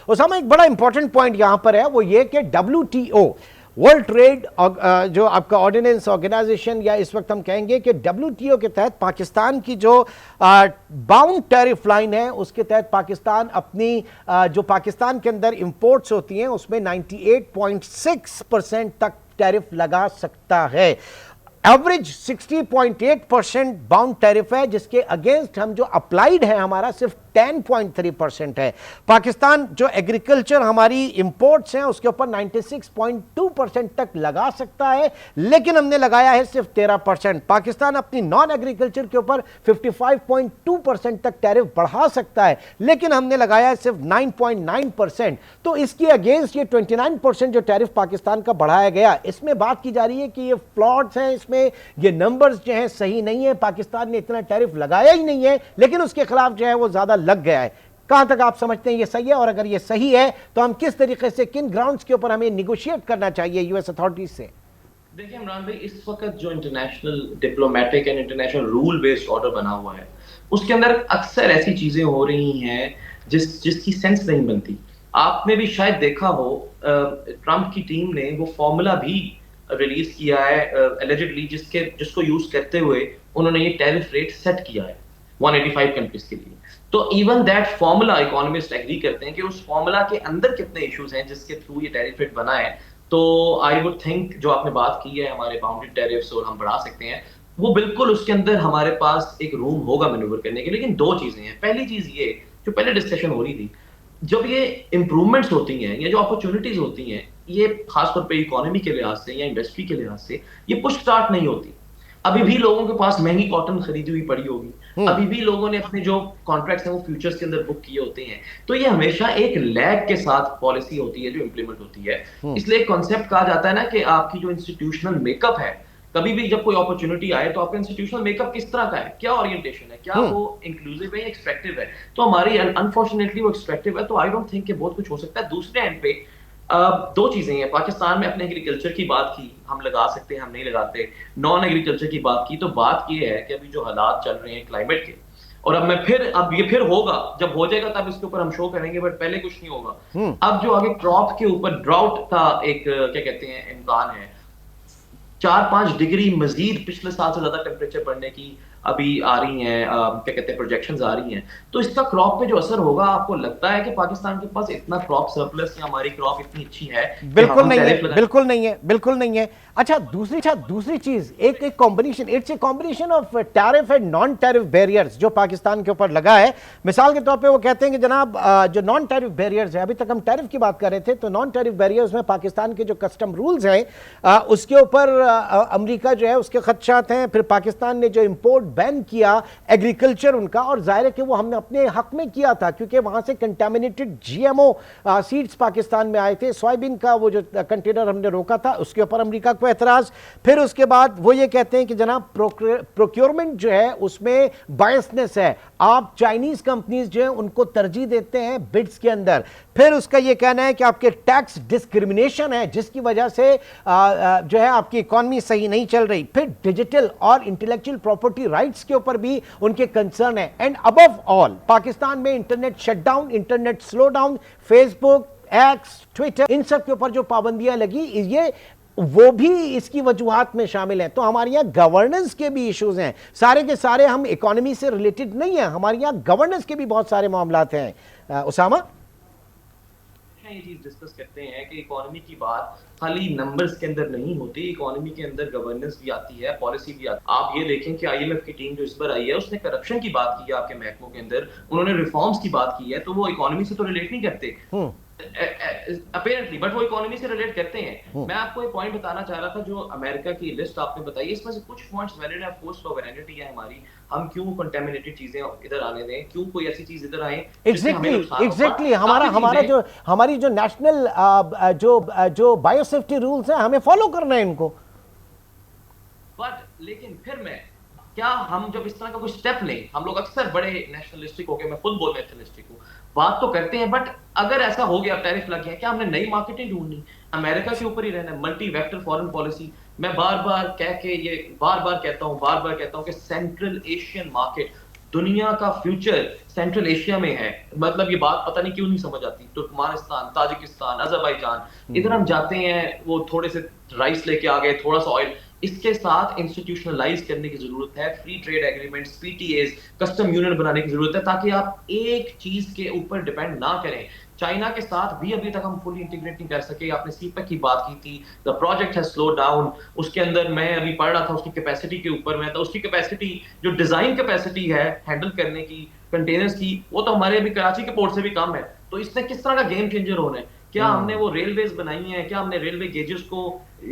उसामा, एक बड़ा important point यहां पर है, वो ये कि WTO, वर्ल्ड ट्रेड जो आपका ऑर्डिनेंस ऑर्गेनाइजेशन, या इस वक्त हम कहेंगे कि WTO के तहत पाकिस्तान की जो बाउंड टैरिफ लाइन है, उसके तहत पाकिस्तान अपनी जो पाकिस्तान के अंदर इंपोर्ट्स होती हैं उसमें 98.6% तक टैरिफ लगा सकता है। एवरेज 60.8% बाउंड टैरिफ है, जिसके अगेंस्ट हम जो अप्लाइड है हमारा सिर्फ 10.3% है। पाकिस्तान जो एग्रीकल्चर हमारी इंपोर्ट्स हैं उसके ऊपर 96.2% तक लगा सकता है, लेकिन हमने लगाया है सिर्फ 13%। पाकिस्तान अपनी नॉन एग्रीकल्चर के ऊपर 55.2% तक टैरिफ बढ़ा सकता है, लेकिन हमने लगाया है सिर्फ 9.9%। तो इसके अगेंस्ट ये 29% जो टैरिफ पाकिस्तान का बढ़ाया गया, इसमें बात की जा रही है कि ये फ्लॉड्स हैं, इसमें ये नंबर्स जो हैं सही नहीं है, पाकिस्तान ने इतना टैरिफ लगाया ही नहीं है, लेकिन उसके खिलाफ जो है वो ज्यादा लग गया है। कहां तक आप समझते हैं ये सही है, और अगर ये सही है तो हम किस तरीके से, किन ग्राउंड्स के ऊपर हमें निगोशिएट करना चाहिए यूएस अथॉरिटीज से? देखिए इमरान भाई, इस वक्त जो international diplomatic and international rule based order बना हुआ है, उसके अंदर अक्सर ऐसी चीजें हो रही हैं जिसकी सेंस नहीं बनती। आपने भी शायद देखा हो, ट्रंप की टीम ने वो फॉर्मूला भी रिलीज किया है एलिजिडली, जिसको यूज करते हुए उन्होंने ये टैरिफ रेट सेट किया है 185 कंट्रीज के लिए। तो even that formula, economist agree करते हैं कि उस फॉर्मूला के अंदर कितने इश्यूज हैं जिसके थ्रू ये टैरिफ रेट बना है। तो आई वुड थिंक जो आपने बात की है हमारे बाउंड्री टैरिफ्स और हम बढ़ा सकते हैं, वो बिल्कुल उसके अंदर हमारे पास एक रूम होगा मैन्यूवर करने के। लेकिन दो चीजें हैं। पहली चीज ये जो पहले डिस्कशन हो रही थी, जब ये इंप्रूवमेंट्स होती हैं या जो अपॉर्चुनिटीज होती हैं, ये खासतौर पे इकोनॉमी के लिहाज से या इंडस्ट्री के लिहाज से ये पुश स्टार्ट नहीं होती। अभी भी लोगों के पास महंगी कॉटन खरीदी हुई पड़ी होगी, अभी भी लोगों ने अपने जो कॉन्ट्रैक्ट्स हैं वो फ्यूचर्स के अंदर बुक किए होते हैं। तो ये हमेशा एक लैग के साथ पॉलिसी होती है जो इंप्लीमेंट होती है। इसलिए एक कॉन्सेप्ट कहा जाता है ना कि आपकी जो इंस्टीट्यूशनल मेकअप है, कभी भी जब कोई अपॉर्चुनिटी आए तो आपका इंस्टीट्यूशनल मेकअप किस तरह का है, क्या ओरिएंटेशन है, क्या वो इंक्लूसिव है या एक्सपेक्टिव है। तो हमारी अनफॉर्चुनेटली वो एक्सपेक्टिव है, तो आई डोंट थिंक कि बहुत कुछ हो सकता है। दूसरे एंड पे दो चीजें हैं। पाकिस्तान में अपने एग्रीकल्चर की बात की, हम लगा सकते हैं, हम नहीं लगाते। नॉन एग्रीकल्चर की बात की, तो बात ये है कि अभी जो हालात चल रहे हैं क्लाइमेट के, और अब ये फिर होगा, जब हो जाएगा तब इसके ऊपर हम शो करेंगे, बट पहले कुछ नहीं होगा। अब जो आगे क्रॉप के ऊपर ड्राउट का एक क्या कहते हैं इम्कान है, 4-5 डिग्री मजीद पिछले साल से ज्यादा टेम्परेचर बढ़ने की अभी आ रही हैं, क्या कहते हैं प्रोजेक्शंस आ रही हैं। तो इसका क्रॉप पे जो असर होगा, आपको लगता है कि पाकिस्तान के पास इतना क्रॉप सरप्लस या हमारी क्रॉप इतनी अच्छी है? बिल्कुल नहीं है, बिल्कुल नहीं है, बिल्कुल नहीं है। अच्छा, दूसरी चीज, एक combination, it's a combination of tariff and non tariff barriers जो पाकिस्तान के ऊपर लगा है। मिसाल के तौर पे वो कहते हैं कि जनाब जो नॉन टैरिफ बैरियर्स है, अभी तक हम टैरिफ की बात कर रहे थे, तो नॉन टैरिफ बैरियर्स में पाकिस्तान के जो कस्टम रूल्स हैं उसके ऊपर अमेरिका जो है उसके खदशात हैं। फिर पाकिस्तान ने जो इंपोर्ट बैन किया एग्रीकल्चर उनका, और जाहिर है कि वो हमने अपने हक में किया था, क्योंकि वहां से कंटामिनेटेड GMO सीड्स पाकिस्तान में आए थे। सोयाबीन का वो जो कंटेनर हमने रोका था उसके ऊपर अमेरिका को एतराज। फिर उसके बाद वो ये कहते हैं कि जनाब प्रोक्योरमेंट जो है उसमें बायसनेस है, आप चाइनीज कंपनीज जो है उनको तरजीह देते हैं बिड्स के अंदर। फिर उसका ये कहना है कि आपके टैक्स डिस्क्रिमिनेशन है जिसकी वजह से जो है आपकी इकॉनमी सही नहीं चल रही। फिर डिजिटल और इंटेलेक्चुअल प्रॉपर्टी राइट्स के ऊपर भी उनके कंसर्न है। एंड अबव ऑल पाकिस्तान में internet shutdown, internet slow down, Facebook, X, Twitter, इन सब के ऊपर जो पाबंदियां लगी, ये वो भी इसकी वजूहात में शामिल हैं। तो हमारे यहाँ गवर्नेंस के भी इश्यूज हैं, सारे के सारे हम इकोनॉमी से रिलेटेड नहीं है, हमारे यहाँ गवर्नेंस के भी बहुत सारे मामलात हैं। उसामा, ये चीज डिस्कस करते हैं कि इकोनॉमी की बात खाली नंबर्स के अंदर नहीं होती, इकोनॉमी के अंदर गवर्नेंस भी आती है, पॉलिसी भी आती है। आप ये देखें कि IMF की टीम जो इस बार आई है उसने करप्शन की बात की है आपके महकमों के अंदर, उन्होंने रिफॉर्म्स की बात की है, तो वो इकोनॉमी से तो रिलेट नहीं करते अपैरेंटली, बट वो इकोनॉमी से रिलेट करते हैं। मैं आपको एक पॉइंट बताना चाह रहा था, जो अमेरिका की लिस्ट आपने बताई, इसमें से कुछ पॉइंट्स वैलिड है, ऑफ कोर्स सोवरेनिटी है हमारी, हम क्यों कंटामिनेटेड चीजें इधर आने दें, क्यों कोई ऐसी चीज इधर आए। एग्जैक्टली हमारी जो नेशनल जो बायोसेफ्टी रूल्स हैं हमें फॉलो करना है इनको। बट लेकिन फिर क्या हम जब इस तरह का कोई स्टेप लें, हम लोग अक्सर बड़े नेशनलिस्टिक हो गए, मैं खुद बहुत नेशनलिस्टिक हूँ, बात तो करते हैं, बट अगर ऐसा हो गया, टैरिफ लग गया, क्या हमने नई मार्केटें ढूंढनी, अमेरिका के ऊपर ही रहना, मल्टी वेक्टर फॉरेन पॉलिसी। मैं बार बार कहता हूं कि सेंट्रल एशियन मार्केट दुनिया का फ्यूचर सेंट्रल एशिया में है। मतलब ये बात पता नहीं क्यों नहीं समझ आती। तुर्कमानिस्तान, ताजिकिस्तान, अजरबैजान, इधर हम जाते हैं, वो थोड़े से राइस लेके आ गए, थोड़ा सा ऑयल। इसके साथ इंस्टीट्यूशनलाइज करने की जरूरत है, free trade agreements, PTS, custom union बनाने की जरूरत है, ताकि आप एक चीज के ऊपर डिपेंड ना करें। चाइना के साथ भी अभी तक हम फुली इंटीग्रेट नहीं कर सके। आपने सीपेक की बात की थी, the project has slow down. उसके अंदर मैं अभी पढ़ रहा था उसकी कैपेसिटी के ऊपर में, तो उसकी कैपेसिटी जो डिजाइन कैपेसिटी है हैंडल करने की कंटेनर्स की, वो तो हमारे अभी कराची के पोर्ट से भी कम है। तो इसने किस तरह का गेम चेंजर होना है? क्या हमने वो रेलवेज बनाई हैं? क्या हमने रेलवे गेजेस को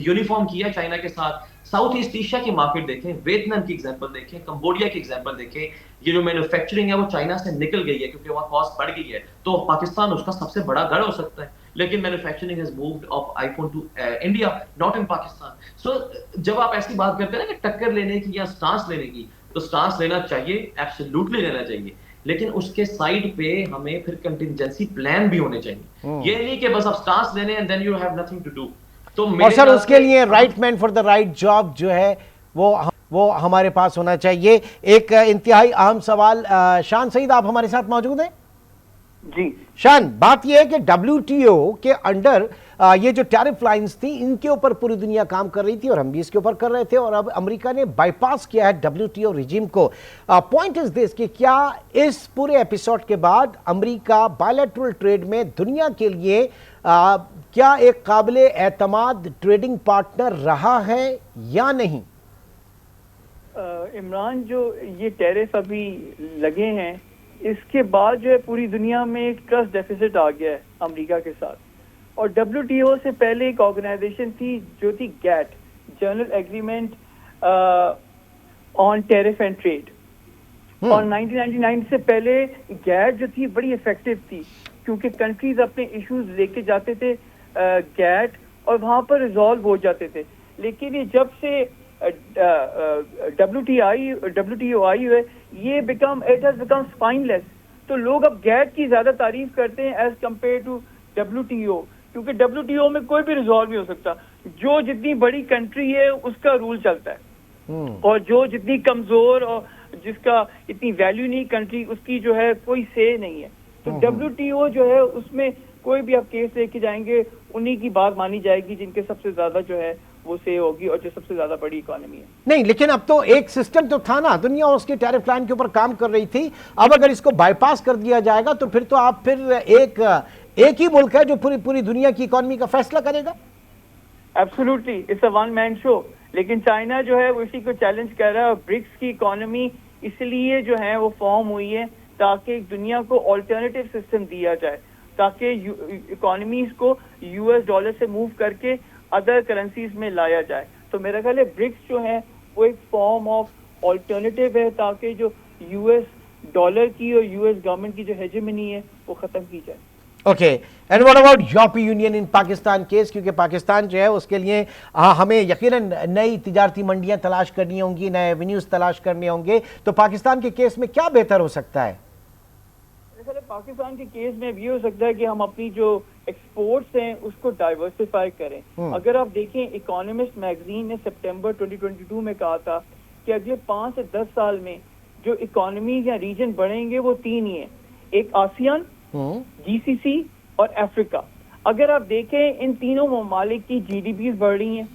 यूनिफॉर्म किया चाइना के साथ? साउथ ईस्ट एशिया की मार्केट देखें, वियतनाम की एग्जांपल देखें, कंबोडिया की एग्जांपल देखें। ये जो मैन्युफैक्चरिंग है वो चाइना से निकल गई है क्योंकि वहां कॉस्ट बढ़ गई है। तो पाकिस्तान उसका सबसे बड़ा गढ़ हो सकता है, लेकिन manufacturing has moved of iPhone to India, not in Pakistan. So जब आप ऐसी बात करते हैं ना कि टक्कर लेने की या स्टांस लेने की, तो स्टांस लेना चाहिए, एब्सोल्युटली लेना चाहिए, लेकिन उसके साइड पे हमें फिर कंटिजेंसी प्लान भी होने चाहिए। ये नहीं कि बस आप स्टांस लेने and then you have nothing to do. तो और सर उसके लिए right man for the right job जो है वो हमारे पास होना चाहिए। एक इंतहाई अहम सवाल, शान सईद आप हमारे साथ मौजूद हैं? जी शान, बात यह है कि WTO के अंडर ये जो टैरिफ लाइंस थी इनके ऊपर पूरी दुनिया काम कर रही थी और हम भी इसके ऊपर कर रहे थे, और अब अमेरिका ने बाईपास किया है WTO रिजीम को। पॉइंट इज दिस कि क्या इस पूरे एपिसोड के बाद अमेरिका बायलैटरल ट्रेड में दुनिया के लिए क्या एक काबिले एतमाद ट्रेडिंग पार्टनर रहा है या नहीं? इमरान, जो ये टैरिफ अभी लगे हैं, इसके बाद जो है पूरी दुनिया में एक ट्रस्ट डेफिसिट आ गया है अमेरिका के साथ। और WTO से पहले एक ऑर्गेनाइजेशन थी जो थी GATT, general agreement on tariff and trade. और 1999 से पहले गैट जो थी बड़ी इफेक्टिव थी, क्योंकि कंट्रीज अपने इश्यूज लेके जाते थे गैट और वहां पर रिजॉल्व हो जाते थे। लेकिन ये जब से WTO आई है, ये इट हैज बिकम स्पाइनलेस। तो लोग अब गैट की ज्यादा तारीफ करते हैं एज कम्पेयर टू WTO, क्योंकि WTO में कोई भी रिजॉल्व नहीं हो सकता। जो जितनी बड़ी कंट्री है उसका रूल चलता है, और जो जितनी कमजोर और जिसका इतनी वैल्यू नहीं कंट्री, उसकी जो है कोई से नहीं है। तो WTO जो है उसमें कोई भी आप केस लेके जाएंगे, उन्हीं की बात मानी जाएगी जिनके सबसे ज्यादा जो है वो से होगी और जो सबसे ज्यादा बड़ी इकोनॉमी है। नहीं, लेकिन अब तो एक सिस्टम तो था ना, दुनिया उसके टैरिफ लाइन के ऊपर काम कर रही थी। अब अगर इसको बाईपास कर दिया जाएगा तो फिर तो आप फिर एक ही मुल्क है जो पूरी दुनिया की इकोनॉमी का फैसला करेगा। Absolutely, it's a one man show. लेकिन चाइना जो है वो इसी को चैलेंज कर रहा है, और ब्रिक्स की इकोनॉमी इसलिए जो है वो फॉर्म हुई है ताकि दुनिया को ऑल्टरनेटिव सिस्टम दिया जाए, ताकि इकोनॉमीज को US डॉलर से मूव करके अदर करेंसीज में लाया जाए। तो मेरा ख्याल है ब्रिक्स जो है वो एक फॉर्म ऑफ ऑल्टरनेटिव है, ताकि जो US डॉलर की और US गवर्नमेंट की जो हेजेमनी है वो खत्म की जाए। ओके, एंड व्हाट अबाउट यूरोपीय यूनियन इन पाकिस्तान केस? क्योंकि पाकिस्तान जो है उसके लिए हमें यकीनन नई तिजारती मंडियां तलाश करनी होंगी, नए एवेन्यूज तलाश करने होंगे। तो पाकिस्तान के केस में क्या बेहतर हो सकता है? पाकिस्तान के केस में भी हो सकता है कि हम अपनी जो एक्सपोर्ट्स हैं उसको डाइवर्सिफाई करें। अगर आप देखें, इकोनॉमिस्ट मैगजीन ने सितंबर 2022 में कहा था कि अगले 5 से 10 साल में जो इकोनॉमी या रीजन बढ़ेंगे वो 3 ही है, एक आसियान, GCC और अफ्रीका। अगर आप देखें, इन तीनों ममालिक की GDP बढ़ रही हैं,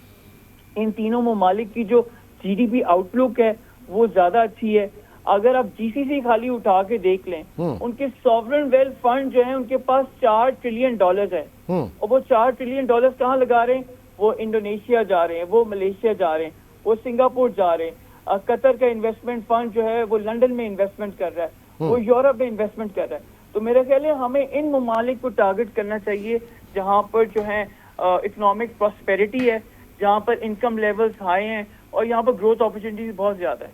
इन तीनों ममालिक की जो GDP आउटलुक है वो ज्यादा अच्छी है। अगर आप GCC खाली उठा के देख लें, उनके सॉवरेन वेल्थ फंड जो है उनके पास $4 ट्रिलियन है, और वो $4 ट्रिलियन कहाँ लगा रहे हैं? वो इंडोनेशिया जा रहे हैं, वो मलेशिया जा रहे हैं, वो सिंगापुर जा रहे हैं। कतर का इन्वेस्टमेंट फंड जो है वो लंदन में इन्वेस्टमेंट कर रहा है, वो यूरोप में इन्वेस्टमेंट कर रहा है। तो मेरा ख्याल है हमें इन ममालिक को टारगेट करना चाहिए जहाँ पर जो है इकोनॉमिक प्रॉस्पेरिटी है, जहाँ पर इनकम लेवल्स हाई हैं और यहाँ पर ग्रोथ अपॉर्चुनिटीज बहुत ज्यादा है।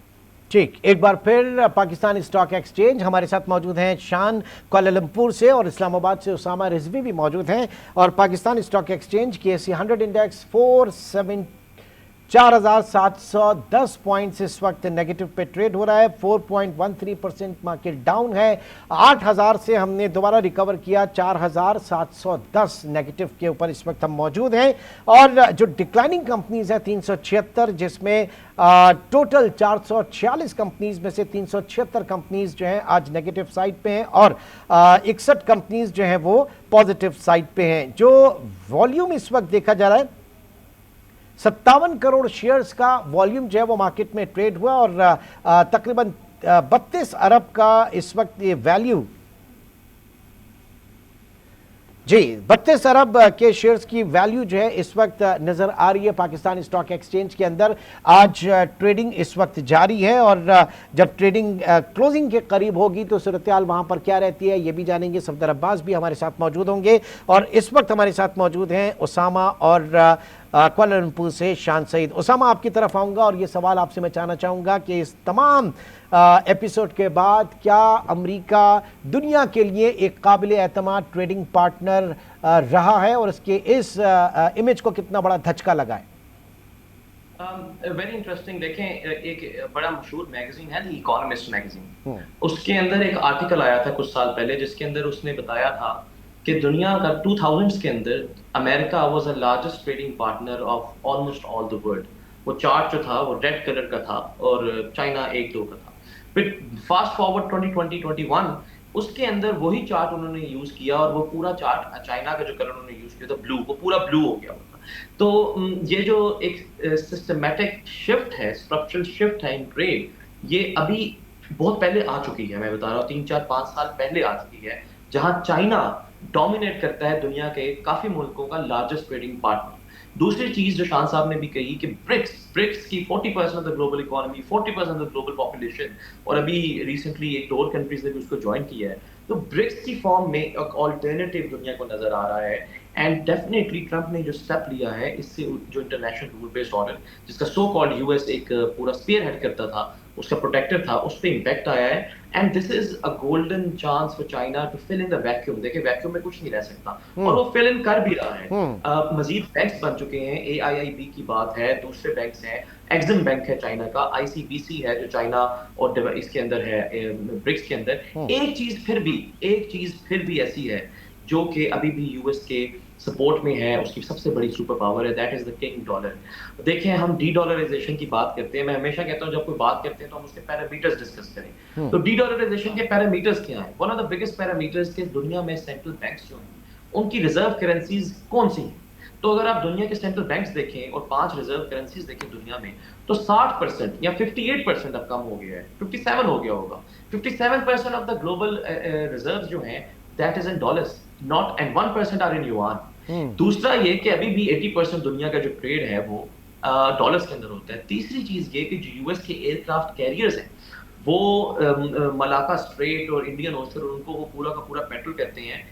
ठीक, एक बार फिर पाकिस्तान स्टॉक एक्सचेंज हमारे साथ मौजूद हैं शान कुआलालंपुर से, और इस्लामाबाद से उसामा रिजवी भी मौजूद हैं। और पाकिस्तान स्टॉक एक्सचेंज के 100 इंडेक्स 4,710 पॉइंट्स इस वक्त नेगेटिव पे ट्रेड हो रहा है। 4.13% मार्केट डाउन है। 8,000 से हमने दोबारा रिकवर किया, 4,710 नेगेटिव के ऊपर इस वक्त हम मौजूद हैं। और जो डिक्लाइनिंग कंपनीज हैं 376, जिसमें टोटल 446 कंपनीज में से 376 कंपनीज जो हैं आज नेगेटिव साइड पे हैं और 61 कंपनीज जो हैं वो पॉजिटिव साइड पे हैं। जो वॉल्यूम इस वक्त देखा जा रहा है, 57 करोड़ शेयर्स का वॉल्यूम जो है वो मार्केट में ट्रेड हुआ और तकरीबन 32 अरब का इस वक्त ये वैल्यू, जी 32 अरब के शेयर्स की वैल्यू जो है इस वक्त नजर आ रही है पाकिस्तान स्टॉक एक्सचेंज के अंदर। आज ट्रेडिंग इस वक्त जारी है और जब ट्रेडिंग क्लोजिंग के करीब होगी तो सूरत हाल वहां पर क्या रहती है ये भी जानेंगे। सफदर अब्बास भी हमारे साथ मौजूद होंगे और इस वक्त हमारे साथ मौजूद हैं उसामा और कुआलालंपुर से शान सईद। उसामा, आपकी तरफ आऊँगा और ये सवाल आपसे मैं जानना चाहूँगा कि इस तमाम एपिसोड के बाद क्या अमेरिका दुनिया के लिए एक काबिल एतमाद ट्रेडिंग पार्टनर रहा है और उसके इस इमेज को कितना बड़ा धचका लगा है? Very interesting. देखें, एक बड़ा मशहूर मैगजीन है द इकोनॉमिस्ट मैगजीन, उसके अंदर एक आर्टिकल आया था कुछ साल पहले जिसके अंदर उसने बताया था कि दुनिया का 2000s के अंदर America was the largest trading partner of almost all the world. वो चार्ट जो था वो रेड कलर का था और चाइना 1-2 का था। फिर फास्ट फॉरवर्ड 2020-21 उसके अंदर वही चार्ट उन्होंने यूज किया और वो पूरा चार्ट चाइना का जो कलर उन्होंने यूज किया था ब्लू, वो पूरा ब्लू हो गया था। तो ये जो एक सिस्टमैटिक शिफ्ट है, स्ट्रक्चरल शिफ्ट है इन ट्रेड, ये अभी बहुत पहले आ चुकी है। मैं बता रहा हूँ 3-4-5 साल पहले आ चुकी है, जहां चाइना डोमिनेट करता है दुनिया के काफी मुल्कों का लार्जेस्ट ट्रेडिंग पार्टनर। दूसरी चीज जो शान साहब ने भी कही कि ब्रिक्स की 40% of the global economy, 40% of the global population, और अभी रिसेंटली एक और कंट्रीज ने भी उसको ज्वाइन किया है। तो ब्रिक्स की फॉर्म में एक ऑल्टरनेटिव दुनिया को नजर आ रहा है। एंड डेफिनेटली ट्रंप ने जो स्टेप लिया है, इससे जो इंटरनेशनल रूल बेस्ड ऑर्डर जिसका सो कॉल्ड यूएस एक पूरा स्पीयर हेड करता था, उसका प्रोटेक्टर था, उस पर इम्पैक्ट आया है। And this is a golden chance for China to fill in the vacuum. देखिए, वैक्यूम में कुछ नहीं रह सकता और वो फिल इन कर भी रहा है। मजीद बैंक्स बन चुके हैं, AIIB की बात है, दूसरे बैंक्स हैं, एक्सिम बैंक है चाइना का, ICBC है जो चाइना और इसके अंदर है ब्रिक्स के अंदर। एक चीज फिर भी ऐसी है जो कि अभी भी यूएस के सपोर्ट में है, उसकी सबसे बड़ी सुपर पावर है, that is the king dollar. देखें, हम डी-डॉलराइजेशन की बात करते हैं। मैं हमेशा कहता हूं जब कोई बात करते हैं तो हम उसके पैरामीटर्स डिस्कस करें। तो डी-डॉलराइजेशन के पैरामीटर्स क्या हैं? One of the biggest parameters के दुनिया में सेंट्रल बैंक्स जो हैं उनकी रिजर्व करेंसीज कौन सी हैं? तो अगर आप दुनिया के सेंट्रल बैंक्स देखें और 5 रिजर्व करेंसीज देखें दुनिया में, तो 60% या 58% अब कम हो गया है, 57 हो गया होगा। 57% ऑफ द ग्लोबल रिजर्व्स जो हैं that is in dollars, not, and 1% are in yuan. दूसरा ये कि अभी भी 80% दुनिया का जो ट्रेड है वो डॉलर्स के अंदर होता है। तीसरी चीज ये कि जो यूएस के एयरक्राफ्ट कैरियर्स हैं वो मलाका स्ट्रेट और इंडियन ओशन, उनको वो पूरा का पूरा पेट्रोल कहते हैं।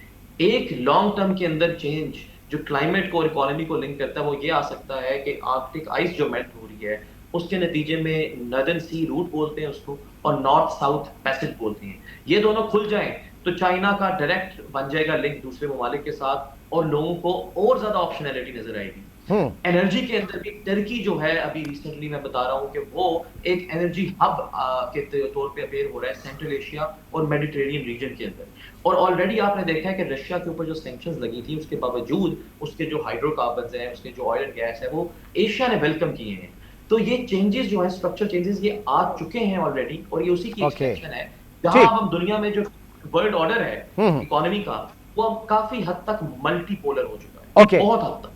एक लॉन्ग टर्म के अंदर चेंज जो क्लाइमेट को और इकोनॉमी को लिंक करता है वो ये आ सकता है कि आर्कटिक आइस जो मेल्ट हो रही है उसके नतीजे में नॉर्दर्न सी रूट बोलते हैं उसको, और नॉर्थ साउथ पैसेज बोलते हैं, ये दोनों खुल जाएं तो चाइना का डायरेक्ट बन जाएगा लिंक दूसरे ममालिक के साथ और लोगों को और ज्यादा ऑप्शनैलिटी नजर आएगी। एनर्जी के अंदर भी टर्की जो है, अभी रिसेंटली मैं बता रहा हूँ कि वो एक एनर्जी हब के तौर पे अपेयर हो रहा है सेंट्रल एशिया और मेडिटेरेनियन रीजन के अंदर। और ऑलरेडी आपने देखा है कि रशिया के ऊपर जो सैंक्शंस लगी थी उसके बावजूद उसके जो हाइड्रोकार्बन्स हैं, उसके जो ऑयल एंड गैस है, वो एशिया ने वेलकम किए हैं। तो ये चेंजेस जो है, स्ट्रक्चरल चेंजेस, ये आ चुके हैं ऑलरेडी और ये उसी की एक्सटेंशन है। जहां हम दुनिया में जो वर्ल्ड ऑर्डर है इकोनॉमी का, वो अब काफी हद तक मल्टीपोलर हो चुका है, बहुत हद तक।